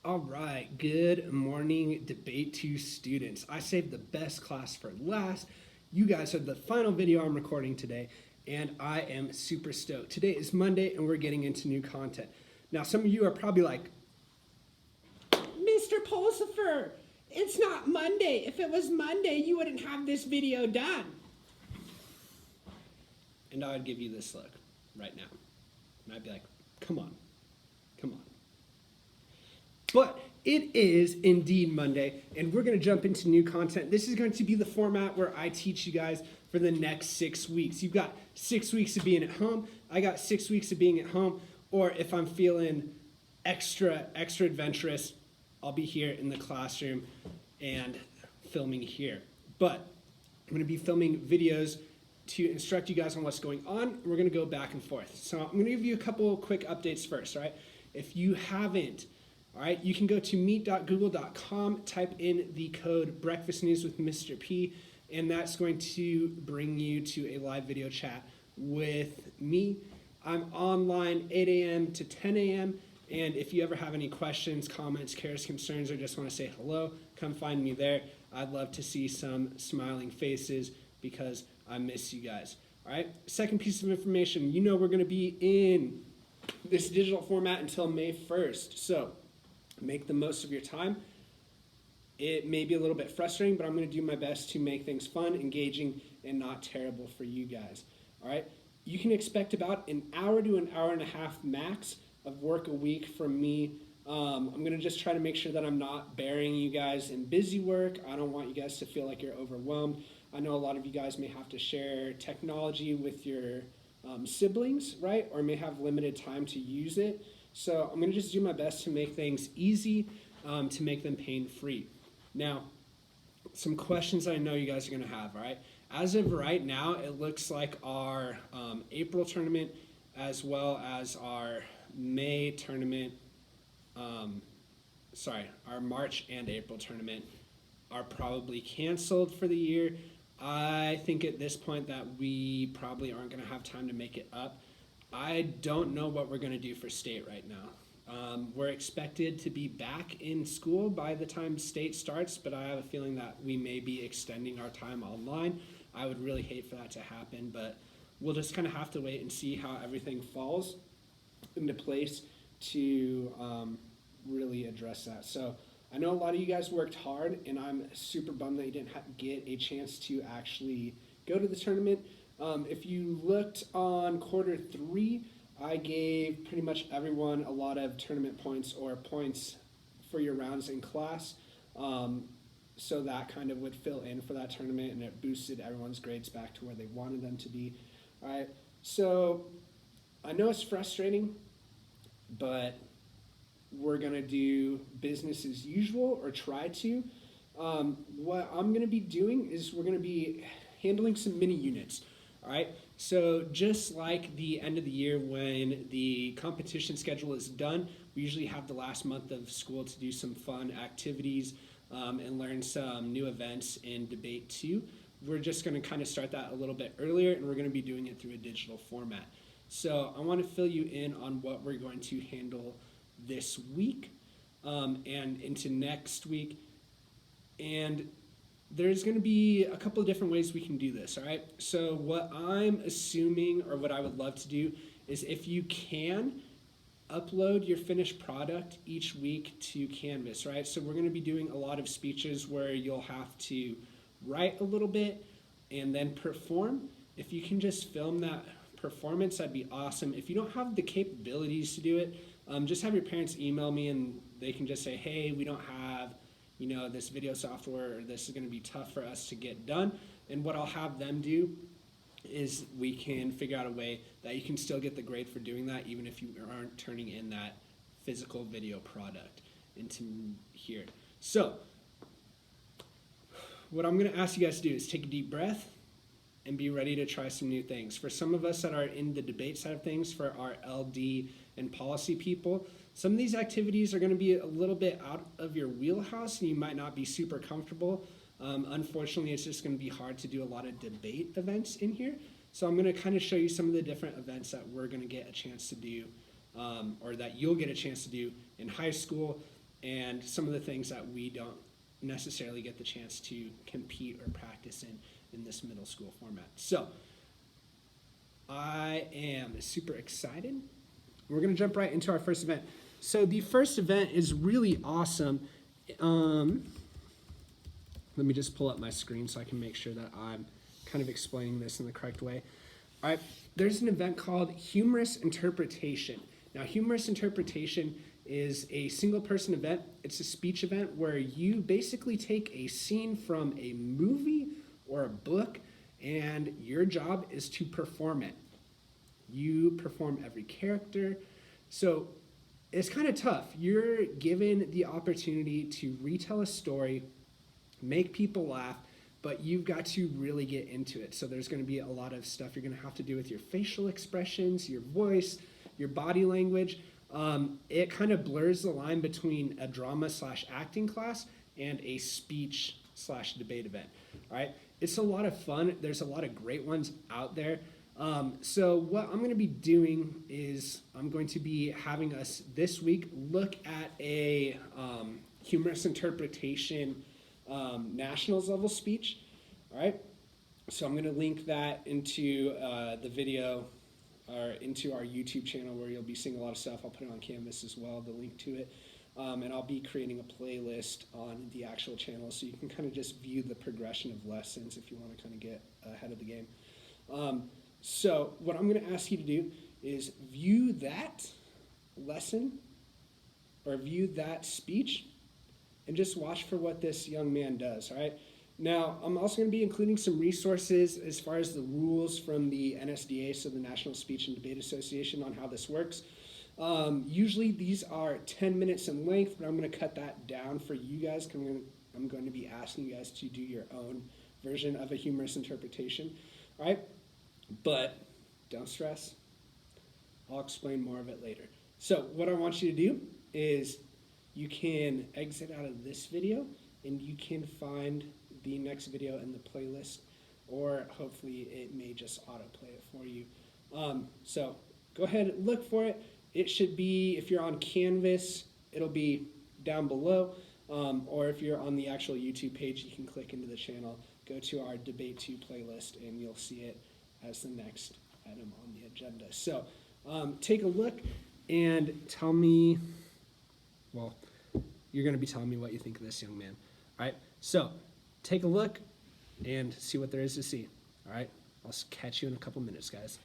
All right, good morning, Debate 2 students. I saved the best class for last. You guys are the final video I'm recording today, and I am super stoked. Today is Monday, and we're getting into new content. Now, some of you are probably like, Mr. Pulsifer, it's not Monday. If it was Monday, you wouldn't have this video done. And I would give you this look right now. And I'd be like, come on. But it is indeed Monday, and we're going to jump into new content. This is going to be the format where I teach you guys for the next 6 weeks. You've got 6 weeks of being at home. I got 6 weeks of being at home. Or if I'm feeling extra adventurous, I'll be here in the classroom and filming here. But I'm going to be filming videos to instruct you guys on what's going on. We're going to go back and forth. So I'm going to give you a couple quick updates first, all right? If you haven't, all right, you can go to meet.google.com, type in the code Breakfast News with Mr. P, and that's going to bring you to a live video chat with me. I'm online 8 a.m. to 10 a.m., and if you ever have any questions, comments, cares, concerns, or just want to say hello, come find me there. I'd love to see some smiling faces because I miss you guys. All right, second piece of information, you know we're going to be in this digital format until May 1st, so make the most of your time. It may be a little bit frustrating, but I'm going to do my best to make things fun, engaging, and not terrible for you guys. All right? You can expect about an hour to an hour and a half max of work a week from me. I'm going to just try to make sure that I'm not burying you guys in busy work. I don't want you guys to feel like you're overwhelmed. I know a lot of you guys may have to share technology with your siblings, right? Or may have limited time to use it. So I'm going to just do my best to make things easy, to make them pain-free. Now, some questions I know you guys are going to have, all right? As of right now, it looks like our April tournament as well as our May tournament, our March and April tournament are probably canceled for the year. I think at this point that we probably aren't going to have time to make it up. I don't know what we're going to do for state right now. We're expected to be back in school by the time state starts, but I have a feeling that we may be extending our time online. I would really hate for that to happen, but we'll just kind of have to wait and see how everything falls into place to really address that. So I know a lot of you guys worked hard, and I'm super bummed that you didn't get a chance to actually go to the tournament. If you looked on quarter 3, I gave pretty much everyone a lot of tournament points or points for your rounds in class. So that kind of would fill in for that tournament, and it boosted everyone's grades back to where they wanted them to be. All right, so I know it's frustrating, but we're going to do business as usual, or try to. What I'm going to be doing is we're going to be handling some mini units. All right, so just like the end of the year when the competition schedule is done, we usually have the last month of school to do some fun activities and learn some new events in Debate 2. We're just going to kind of start that a little bit earlier, and we're going to be doing it through a digital format. So I want to fill you in on what we're going to handle this week and into next week. And there's going to be a couple of different ways we can do this, all right? So what I'm assuming, or what I would love to do, is if you can, upload your finished product each week to Canvas, right? So we're going to be doing a lot of speeches where you'll have to write a little bit and then perform. If you can just film that performance, that'd be awesome. If you don't have the capabilities to do it, just have your parents email me and they can just say, hey, we don't have this video software, or this is going to be tough for us to get done. And what I'll have them do is we can figure out a way that you can still get the grade for doing that, even if you aren't turning in that physical video product into here. So what I'm going to ask you guys to do is take a deep breath and be ready to try some new things. For some of us that are in the debate side of things, for our LD and policy people, some of these activities are going to be a little bit out of your wheelhouse and you might not be super comfortable. Unfortunately, it's just going to be hard to do a lot of debate events in here. So I'm going to kind of show you some of the different events that we're going to get a chance to do, or that you'll get a chance to do in high school. and some of the things that we don't necessarily get the chance to compete or practice in this middle school format. So I am super excited. We're going to jump right into our first event. So the first event is really awesome. Let me just pull up my screen so I can make sure that I'm kind of explaining this in the correct way. All right, there's an event called Humorous Interpretation. Now, Humorous Interpretation is a single person event. It's a speech event where you basically take a scene from a movie or a book, and your job is to perform it. You perform every character. So it's kind of tough. You're given the opportunity to retell a story, make people laugh, but you've got to really get into it. So there's going to be a lot of stuff you're going to have to do with your facial expressions, your voice, your body language. It kind of blurs the line between a drama/acting class and a speech/debate event. All right, it's a lot of fun. There's a lot of great ones out there. So what I'm going to be doing is I'm going to be having us this week look at a humorous interpretation nationals level speech. All right, so I'm going to link that into the video or into our YouTube channel where you'll be seeing a lot of stuff. I'll put it on Canvas as well, the link to it. And I'll be creating a playlist on the actual channel so you can kind of just view the progression of lessons if you want to kind of get ahead of the game. So what I'm going to ask you to do is view that lesson or view that speech and just watch for what this young man does, all right? Now, I'm also going to be including some resources as far as the rules from the NSDA, so the National Speech and Debate Association, on how this works. Usually these are 10 minutes in length, but I'm going to cut that down for you guys because I'm going to be asking you guys to do your own version of a humorous interpretation, all right? But don't stress. I'll explain more of it later. So what I want you to do is you can exit out of this video and you can find the next video in the playlist, or hopefully it may just autoplay it for you. So go ahead and look for it. It should be, if you're on Canvas, it'll be down below, or if you're on the actual YouTube page, you can click into the channel, go to our Debate 2 playlist, and you'll see it as the next item on the agenda. So take a look and tell me, well, you're going to be telling me what you think of this young man. All right, so take a look and see what there is to see. All right, I'll catch you in a couple minutes, guys.